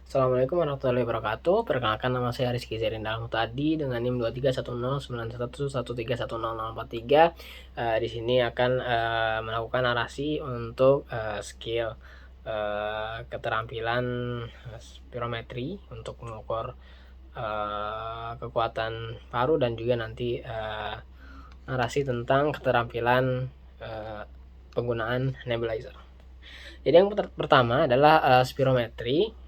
Assalamualaikum warahmatullahi wabarakatuh. Perkenalkan, nama saya Rizky Zerindal Mutadi dengan NIM 231091131043. Di sini akan melakukan narasi untuk skill keterampilan spirometri untuk mengukur kekuatan paru dan juga nanti narasi tentang keterampilan penggunaan nebulizer. Jadi yang pertama adalah spirometri.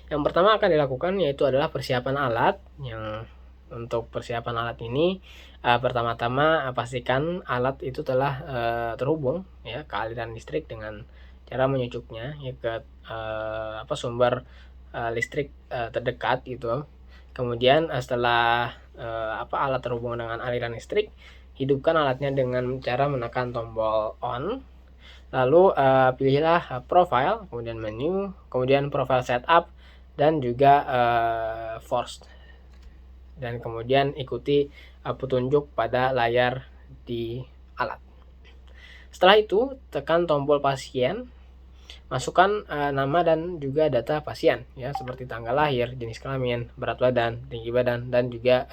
Yang pertama akan dilakukan yaitu adalah persiapan alat. Yang untuk persiapan alat ini pertama-tama pastikan alat itu telah terhubung ya ke aliran listrik dengan cara menyucuknya ya ke sumber listrik terdekat gitu. Kemudian setelah alat terhubung dengan aliran listrik, hidupkan alatnya dengan cara menekan tombol on. Lalu pilihlah profile, kemudian menu, kemudian profile setup dan juga force, dan kemudian ikuti petunjuk pada layar di alat. Setelah itu tekan tombol pasien, masukkan nama dan juga data pasien ya, seperti tanggal lahir, jenis kelamin, berat badan, tinggi badan, dan juga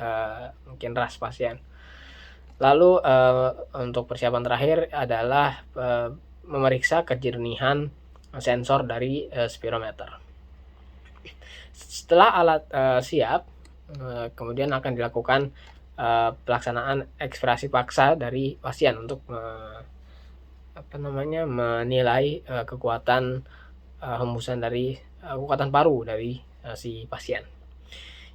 mungkin ras pasien. Lalu untuk persiapan terakhir adalah memeriksa kejernihan sensor dari spirometer. Setelah alat siap, kemudian akan dilakukan pelaksanaan ekspirasi paksa dari pasien untuk menilai kekuatan hembusan dari kekuatan paru dari si pasien.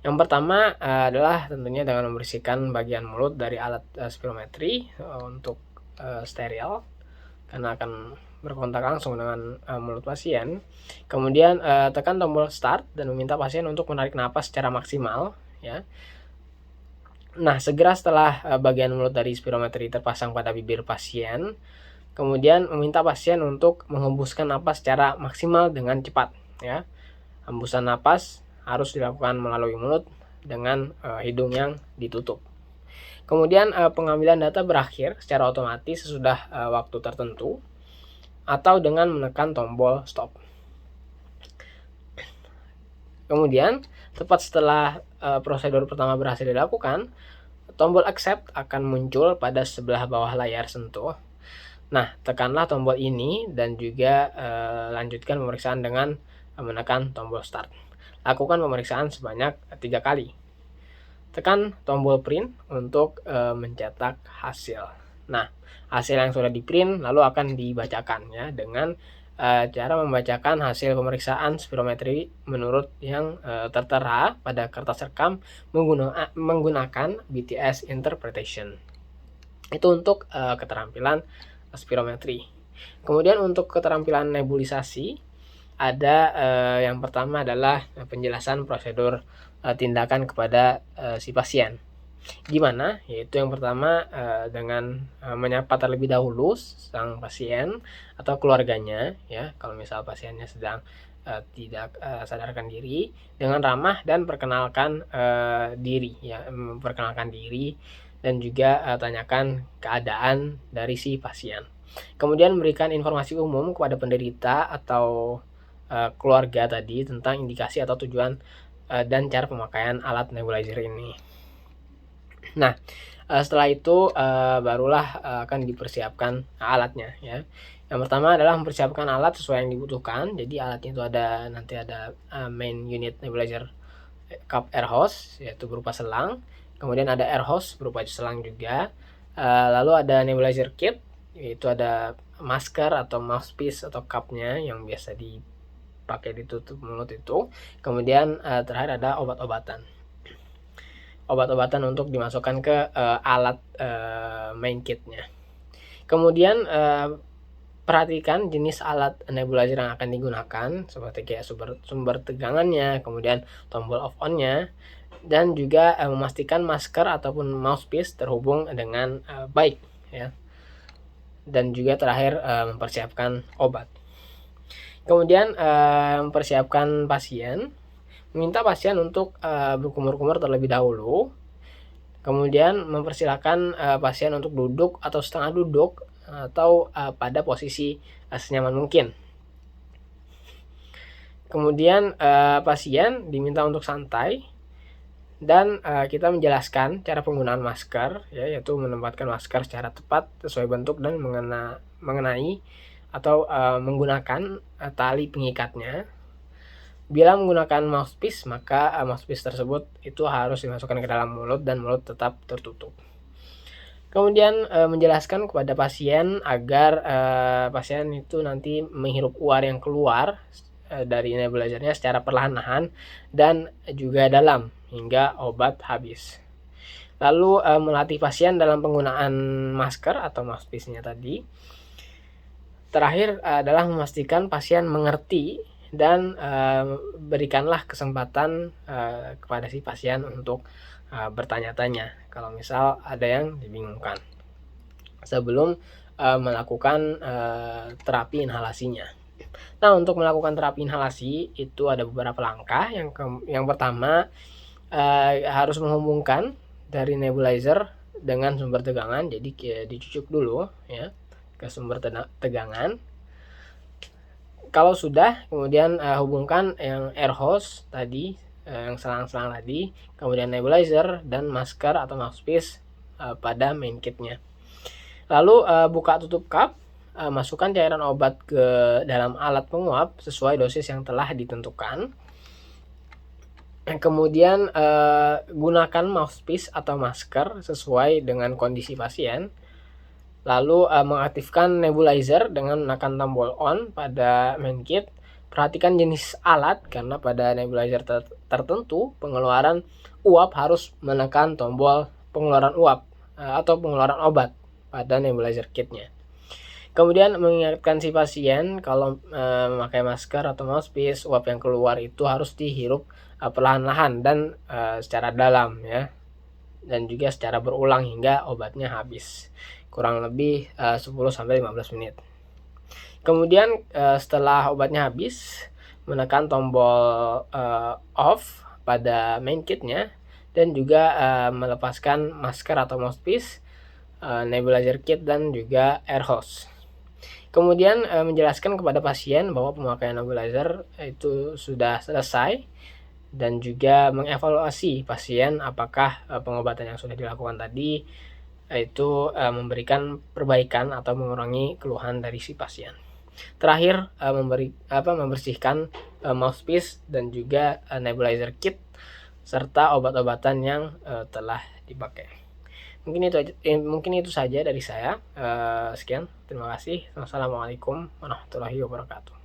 Yang pertama adalah tentunya dengan membersihkan bagian mulut dari alat spirometri untuk steril, karena akan berkontak langsung dengan mulut pasien. Kemudian tekan tombol start dan meminta pasien untuk menarik napas secara maksimal ya. Nah, segera setelah bagian mulut dari spirometri terpasang pada bibir pasien, kemudian meminta pasien untuk menghembuskan napas secara maksimal dengan cepat ya. Hembusan napas harus dilakukan melalui mulut dengan hidung yang ditutup. Kemudian pengambilan data berakhir secara otomatis sesudah waktu tertentu atau dengan menekan tombol stop. Kemudian tepat setelah prosedur pertama berhasil dilakukan, tombol accept akan muncul pada sebelah bawah layar sentuh. Nah, tekanlah tombol ini dan juga lanjutkan pemeriksaan dengan menekan tombol start. Lakukan pemeriksaan sebanyak 3 kali. Tekan tombol print untuk mencetak hasil. Nah, hasil yang sudah di print lalu akan dibacakan ya, dengan cara membacakan hasil pemeriksaan spirometri menurut yang tertera pada kertas rekam menggunakan BTS interpretation. Itu untuk keterampilan spirometri. Kemudian untuk keterampilan nebulisasi ada yang pertama adalah penjelasan prosedur tindakan kepada si pasien. Gimana? Yaitu yang pertama dengan menyapa terlebih dahulu sang pasien atau keluarganya ya, kalau misal pasiennya sedang tidak sadarkan diri, dengan ramah dan perkenalkan diri ya, memperkenalkan diri dan juga tanyakan keadaan dari si pasien. Kemudian memberikan informasi umum kepada penderita atau keluarga tadi tentang indikasi atau tujuan dan cara pemakaian alat nebulizer ini. Nah, setelah itu barulah akan dipersiapkan alatnya ya. Yang pertama adalah mempersiapkan alat sesuai yang dibutuhkan. Jadi alatnya itu nanti ada main unit nebulizer cup air hose, yaitu berupa selang. Kemudian ada air hose berupa selang juga. Lalu ada nebulizer kit, yaitu ada masker atau mouthpiece atau cupnya yang biasa dipakai ditutup mulut itu. Kemudian terakhir ada obat-obatan untuk dimasukkan ke alat main kitnya. Kemudian perhatikan jenis alat nebulizer yang akan digunakan, seperti kayak sumber tegangannya, kemudian tombol off on-nya, dan juga memastikan masker ataupun mouthpiece terhubung dengan baik ya. Dan juga terakhir mempersiapkan obat. Kemudian mempersiapkan pasien, meminta pasien untuk berkumur-kumur terlebih dahulu. Kemudian mempersilahkan pasien untuk duduk atau setengah duduk atau pada posisi senyaman mungkin. Kemudian pasien diminta untuk santai dan kita menjelaskan cara penggunaan masker, ya, yaitu menempatkan masker secara tepat sesuai bentuk dan mengenai atau menggunakan tali pengikatnya. Bila menggunakan mouthpiece, maka mouthpiece tersebut itu harus dimasukkan ke dalam mulut dan mulut tetap tertutup. Kemudian menjelaskan kepada pasien agar pasien itu nanti menghirup uap yang keluar dari nebulizernya secara perlahan-lahan dan juga dalam hingga obat habis. Lalu melatih pasien dalam penggunaan masker atau mouthpiece-nya tadi. Terakhir adalah memastikan pasien mengerti dan berikanlah kesempatan kepada si pasien untuk bertanya-tanya kalau misal ada yang dibingungkan sebelum melakukan terapi inhalasinya. Nah, untuk melakukan terapi inhalasi itu ada beberapa langkah. Yang pertama harus menghubungkan dari nebulizer dengan sumber tegangan. Jadi dicucuk dulu ya ke sumber tegangan. Kalau sudah, kemudian hubungkan yang air hose tadi, yang selang-selang tadi, kemudian nebulizer dan masker atau mouthpiece pada main kitnya. Lalu buka tutup cup. Masukkan cairan obat ke dalam alat penguap sesuai dosis yang telah ditentukan. Kemudian gunakan mouthpiece atau masker sesuai dengan kondisi pasien. Lalu mengaktifkan nebulizer dengan menekan tombol on pada main kit. Perhatikan jenis alat karena pada nebulizer tertentu pengeluaran uap harus menekan tombol pengeluaran uap atau pengeluaran obat pada nebulizer kitnya. Kemudian mengingatkan si pasien kalau memakai masker atau mouthpiece, uap yang keluar itu harus dihirup perlahan-lahan dan secara dalam ya, dan juga secara berulang hingga obatnya habis, kurang lebih 10-15 menit. Kemudian setelah obatnya habis, menekan tombol off pada main kitnya dan juga melepaskan masker atau mouthpiece, nebulizer kit dan juga air hose. Kemudian menjelaskan kepada pasien bahwa pemakaian nebulizer itu sudah selesai dan juga mengevaluasi pasien apakah pengobatan yang sudah dilakukan tadi itu memberikan perbaikan atau mengurangi keluhan dari si pasien. Terakhir membersihkan mouthpiece dan juga nebulizer kit serta obat-obatan yang telah dipakai. Mungkin itu saja dari saya. Sekian, terima kasih. Wassalamualaikum warahmatullahi wabarakatuh.